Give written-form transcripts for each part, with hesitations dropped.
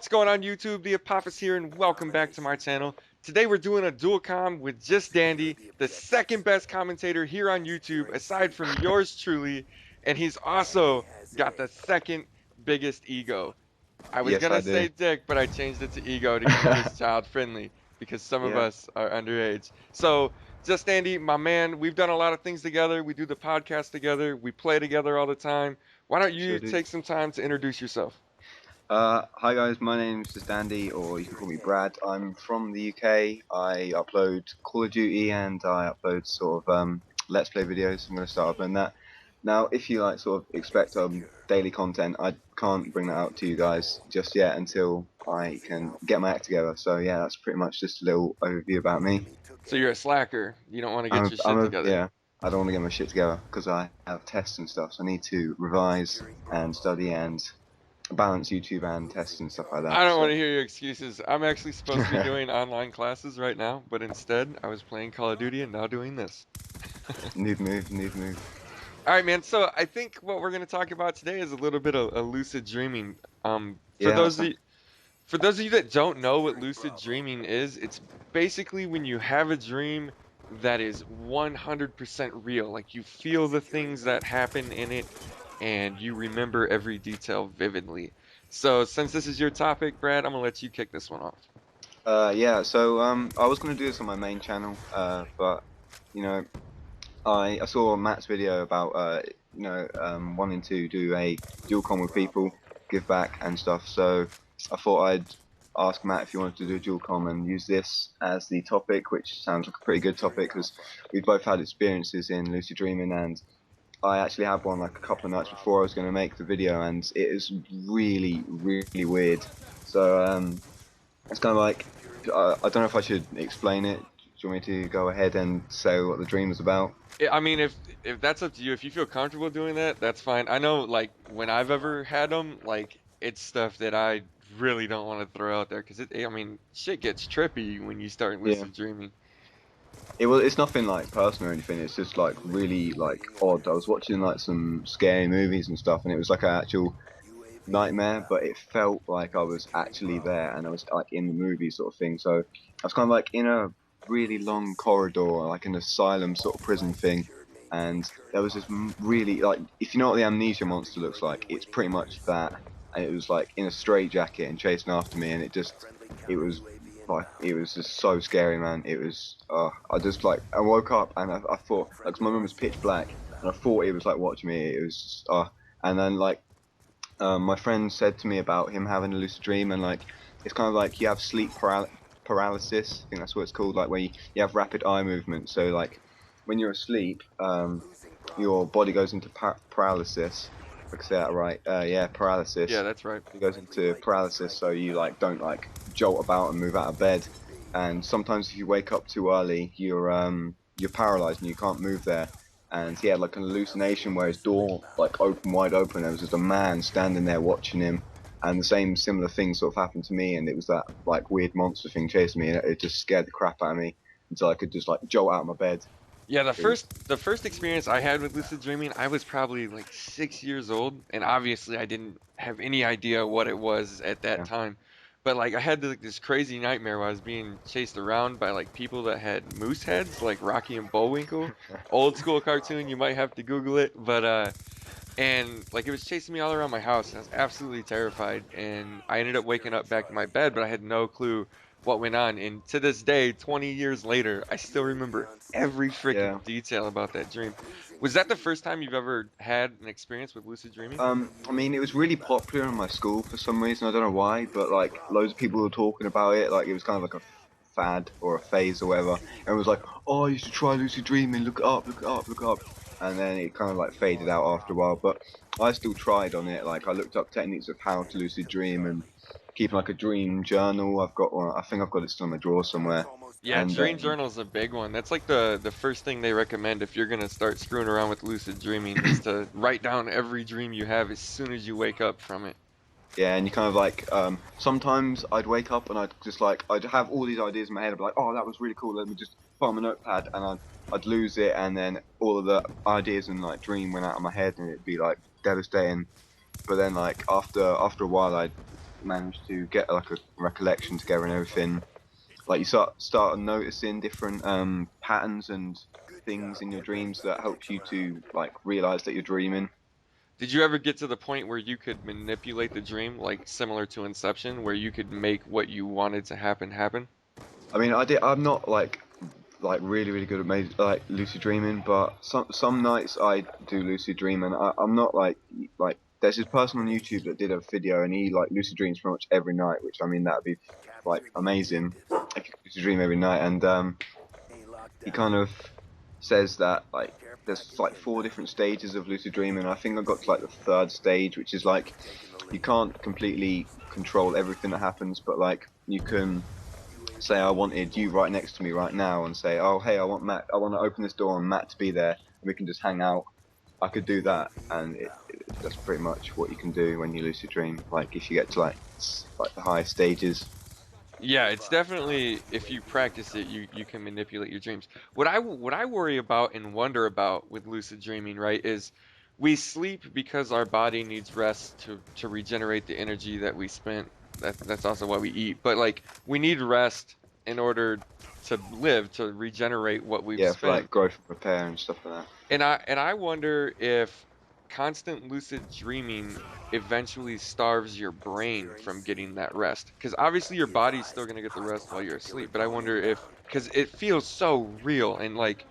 What's going on YouTube? The Apophis here and welcome back to my channel. Today we're doing a dual com with xJustDandyz, the second best commentator here on YouTube aside from yours truly, and he's also got the second biggest ego. I was Yes, gonna I do. say dick, but I changed it to ego to keep this child friendly because some of Yeah, us are underage. So xJustDandyz, my man, we've done a lot of things together. We do the podcast together. We play together all the time. Why don't sure you do. take some time to introduce yourself? Hi guys, my name's xJustDandyz, or you can call me Brad. I'm from the UK. I upload Call of Duty and I upload sort of Let's Play videos. I'm going to start uploading that. Now, if you like sort of expect daily content, I can't bring that out to you guys just yet until I can get my act together. So yeah, that's pretty much just a little overview about me. So you're a slacker. You don't want to get your shit together. Yeah, I don't want to get my shit together because I have tests and stuff. So I need to revise and study and balance YouTube and tests and stuff like that. I don't want So to hear your excuses. I'm actually supposed to be doing online classes right now, but instead I was playing Call of Duty and now doing this. noob move, noob move. All right, man. So I think what we're going to talk about today is a little bit of lucid dreaming. For Yeah, those of you, for those of you that don't know what lucid dreaming is, it's basically when you have a dream that is 100% real. Like you feel the things that happen in it and you remember every detail vividly. So since this is your topic, Brad, I'm gonna let you kick this one off. yeah. So I was gonna do this on my main channel, but you know, I saw Matt's video about wanting to do a dual com with people, give back and stuff. So I thought I'd ask Matt if he wanted to do a dual com and use this as the topic, which sounds like a pretty good topic because we've both had experiences in lucid dreaming, and I actually had one like a couple of nights before I was going to make the video, and it is really, really weird. So it's kind of like I don't know if I should explain it. Do you want me to go ahead and say what the dream is about? I mean, if that's up to you, if you feel comfortable doing that, that's fine. I know, like when I've ever had them, like it's stuff that I really don't want to throw out there because I mean, shit gets trippy when you start Yeah. lucid dreaming. It's nothing like personal or anything. It's just like really like odd. I was watching like some scary movies and stuff, and it was like an actual nightmare, but it felt like I was actually there and I was like in the movie sort of thing. So I was kind of like in a really long corridor, like an asylum sort of prison thing, and there was this really like, if you know what the amnesia monster looks like, it's pretty much that. And it was like in a straitjacket and chasing after me, and it was like, it was just so scary, man. It was I just like, I woke up and I thought, like, 'cause my room was pitch black and I thought it was like watching me. It was just, and then like my friend said to me about him having a lucid dream, and like it's kind of like you have sleep paralysis. I think that's what it's called, like where you have rapid eye movement. So like when you're asleep, your body goes into paralysis. If I can say that right. Yeah, paralysis. Yeah, that's right. It goes into paralysis, so you like don't like jolt about and move out of bed. And sometimes if you wake up too early, you're paralyzed and you can't move there. And he had like an hallucination where his door like opened wide open. There was just a man standing there watching him, and the same similar thing sort of happened to me. And it was that like weird monster thing chasing me, and it just scared the crap out of me until I could just like jolt out of my bed. Yeah, It was, the first experience I had with lucid dreaming, I was probably like 6 years old, and obviously I didn't have any idea what it was at that yeah. time. But like I had like this crazy nightmare where I was being chased around by like people that had moose heads, like Rocky and Bullwinkle, old school cartoon. You might have to Google it, but and like it was chasing me all around my house, and I was absolutely terrified. And I ended up waking up back in my bed, but I had no clue what went on. And to this day, 20 years later, I still remember every Yeah. freaking detail about that dream. Was that the first time you've ever had an experience with lucid dreaming? I mean, it was really popular in my school for some reason. I don't know why, but like loads of people were talking about it. Like it was kind of like a fad or a phase or whatever. And it was like, oh, you should try lucid dreaming. Look it up, look it up, look it up. And then it kind of like faded out after a while. But I still tried on it. Like I looked up techniques of how to lucid dream and keeping like a dream journal. I've got one. I think I've got it still in my drawer somewhere. Yeah, And dream journal's a big one. That's like the first thing they recommend if you're gonna start screwing around with lucid dreaming is to write down every dream you have as soon as you wake up from it. yeah, and you kind of like, sometimes I'd wake up and I'd just like, I'd have all these ideas in my head. I'd be like, oh, that was really cool. Let me just find my notepad, and I'd lose it, and then all of the ideas and like dream went out of my head, and it'd be like devastating. But then like after a while, I'd manage to get like a recollection together and everything, like you start noticing different patterns and things in your dreams that helps you to like realize that you're dreaming. Did you ever get to the point where you could manipulate the dream, like similar to Inception, where you could make what you wanted to happen happen? I mean, I'm not like really good at like lucid dreaming, but some nights I do lucid dream, and I'm not like there's this person on YouTube that did a video, and he like lucid dreams pretty much every night, which I mean that'd be like amazing if you could lucid dream every night, and he kind of says that like there's like 4 different stages of lucid dreaming. I think I got to like the third stage, which is like you can't completely control everything that happens, but like you can say I wanted you right next to me right now and say, oh hey, I want Matt, I want to open this door and Matt to be there and we can just hang out. I could do that, and that's pretty much what you can do when you lucid dream. Like if you get to like the higher stages. Yeah, it's definitely if you practice it, you can manipulate your dreams. What I worry about and wonder about with lucid dreaming, right, is we sleep because our body needs rest to regenerate the energy that we spent. That's also why we eat. But like we need rest in order to live, to regenerate what we've Yeah, for spent. like growth and repair and stuff like that. And I wonder if constant lucid dreaming eventually starves your brain from getting that rest. Because obviously your body's still gonna get the rest while you're asleep. But I wonder if, because it feels so real and like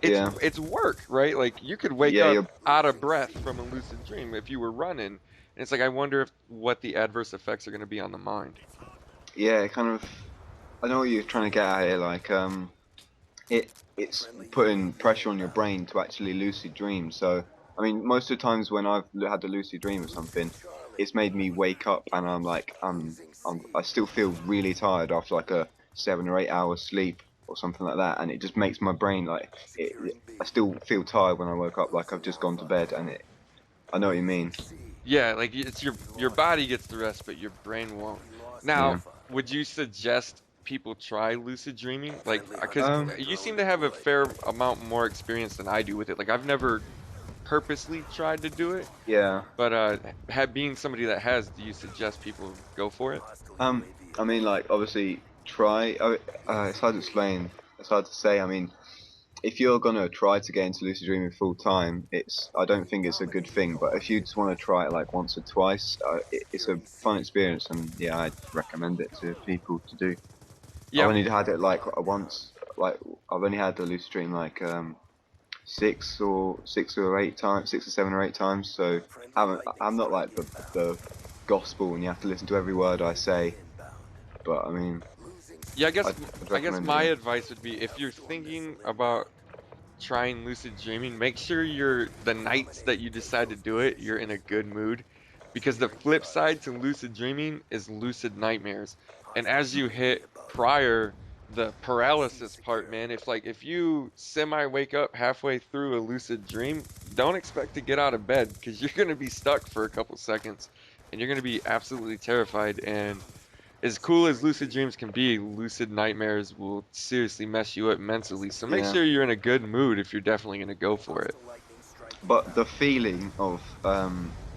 Yeah, it's work, right? Like you could wake yeah, up you're, out of breath from a lucid dream if you were running. And it's like I wonder if what the adverse effects are gonna be on the mind. yeah, kind of. I know what you're trying to get at here. Like it's putting pressure on your brain to actually lucid dream. So, I mean, most of the times when I've had a lucid dream or something, it's made me wake up and I'm like, I still feel really tired after like a 7 or 8 hour sleep or something like that, and it just makes my brain like, I still feel tired when I woke up, like I've just gone to bed, and I know what you mean. Yeah, like it's your body gets the rest, but your brain won't. Yeah. Now, would you suggest people try lucid dreaming? Like, because Um. you seem to have a fair amount more experience than I do with it. Like, I've never purposely tried to do it, Yeah. but have being somebody that has, do you suggest people go for it? Um. I mean, like obviously try. It's hard to explain. It's hard to say. I mean, if you're gonna try to get into lucid dreaming full time, I don't think it's a good thing. But if you just want to try it like once or twice, it's a fun experience, and yeah, I'd recommend it to people to do. I've Yeah, only had it like once, like I've only had the lucid dream like 6 or 8 times, 6 or 7 or 8 times. So I'm not like the gospel, and you have to listen to every word I say. But I mean, yeah. I'd I guess recommend it. my Yeah. advice would be if you're thinking about trying lucid dreaming, make sure you're the nights that you decide to do it, you're in a good mood. Because the flip side to lucid dreaming is lucid nightmares. And as you hit prior, the paralysis part, man, if you semi wake up halfway through a lucid dream, don't expect to get out of bed because you're gonna be stuck for a couple seconds and you're gonna be absolutely terrified. And as cool as lucid dreams can be, lucid nightmares will seriously mess you up mentally. So make Yeah. sure you're in a good mood if you're definitely going to go for it. But the feeling of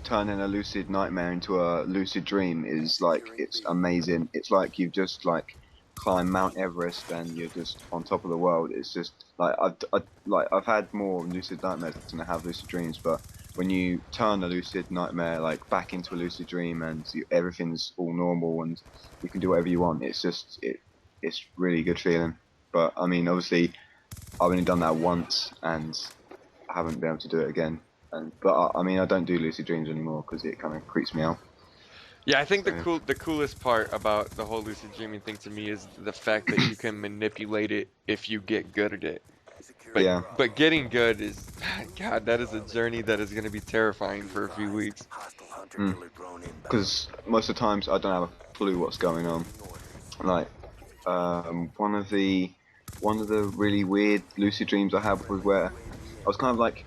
turning a lucid nightmare into a lucid dream is like it's amazing. It's like you've just like climbed Mount Everest and you're just on top of the world. It's just like I've had more lucid nightmares than I have lucid dreams. But when you turn a lucid nightmare like back into a lucid dream and everything's all normal and you can do whatever you want, it's really good feeling. But I mean, obviously, I've only done that once and I haven't been able to do it again. But I mean, I don't do lucid dreams anymore because it kind of creeps me out. Yeah, I think So the coolest part about the whole lucid dreaming thing to me is the fact that you can manipulate it if you get good at it. But yeah, but getting good is God, that is a journey that is going to be terrifying for a few weeks. because most of the times I don't have a clue what's going on. Like one of the really weird lucid dreams I had was where I was kind of like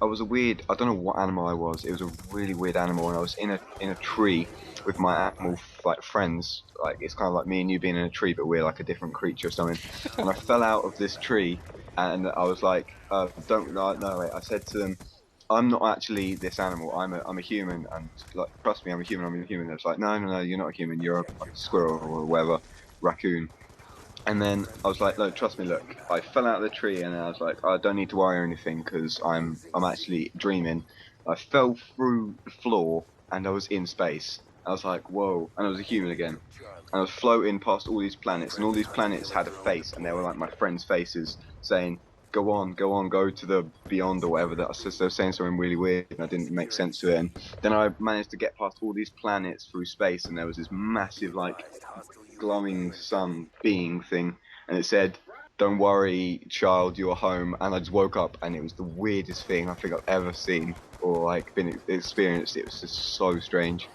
I was a weird, I don't know what animal I was. It was a really weird animal, and I was in a tree with my animal like friends. Like it's kind of like me and you being in a tree, but we're like a different creature or something. And I fell out of this tree, and I was like, "Don't no, no wait." I said to them, I'm not actually this animal. I'm a human, and like trust me, I'm a human. I'm a human. It's like no, no, no, you're not a human. You're a fucking squirrel or whatever, raccoon. And then I was like, look, trust me, look. I fell out of the tree, and I was like, I don't need to worry or anything because I'm actually dreaming. I fell through the floor, and I was in space. I was like, whoa, and I was a human again. And I was floating past all these planets, and all these planets had a face, and they were like my friends' faces saying, "Go on, go on, go to the beyond or whatever." That so they were saying something really weird, and I didn't make sense to it. And then I managed to get past all these planets through space, and there was this massive like glowing sun being thing, and it said, "Don't worry, child, you're home." And I just woke up, and it was the weirdest thing I think I've ever seen or like been experienced. It was just so strange.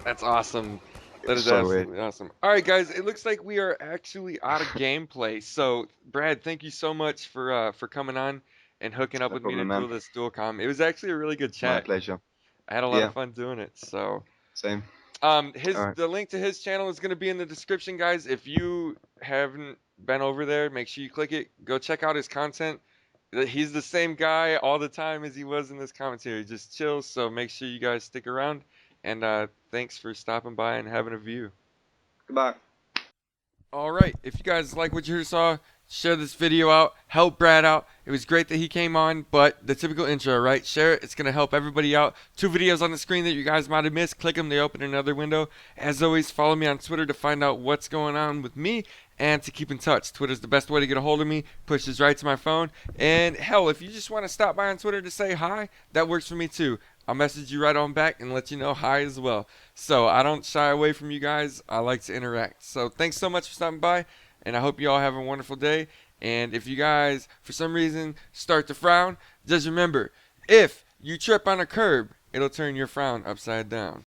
That's awesome. It That was is so weird. absolutely awesome. All right, guys, it looks like we are actually out of gameplay. So, Brad, thank you so much for coming on and hooking up No with me to problem, man. do this dual com. It was actually a really good My chat. pleasure. I had a lot of Yeah, fun doing it. So, same. All his right. the link to his channel is going to be in the description, guys. If you haven't been over there, make sure you click it. Go check out his content. He's the same guy all the time as he was in this commentary. Just chill. So make sure you guys stick around. And thanks for stopping by and having a view. Goodbye. All right. If you guys like what you saw, share this video out. Help Brad out. It was great that he came on, but the typical intro, right? Share it. It's going to help everybody out. 2 videos on the screen that you guys might have missed. Click them. They open another window. As always, follow me on Twitter to find out what's going on with me and to keep in touch. Twitter's the best way to get a hold of me. Pushes right to my phone. And hell, if you just want to stop by on Twitter to say hi, that works for me too. I'll message you right on back and let you know hi as well. So I don't shy away from you guys. I like to interact. So thanks so much for stopping by, and I hope you all have a wonderful day. And if you guys, for some reason, start to frown, just remember, if you trip on a curb, it'll turn your frown upside down.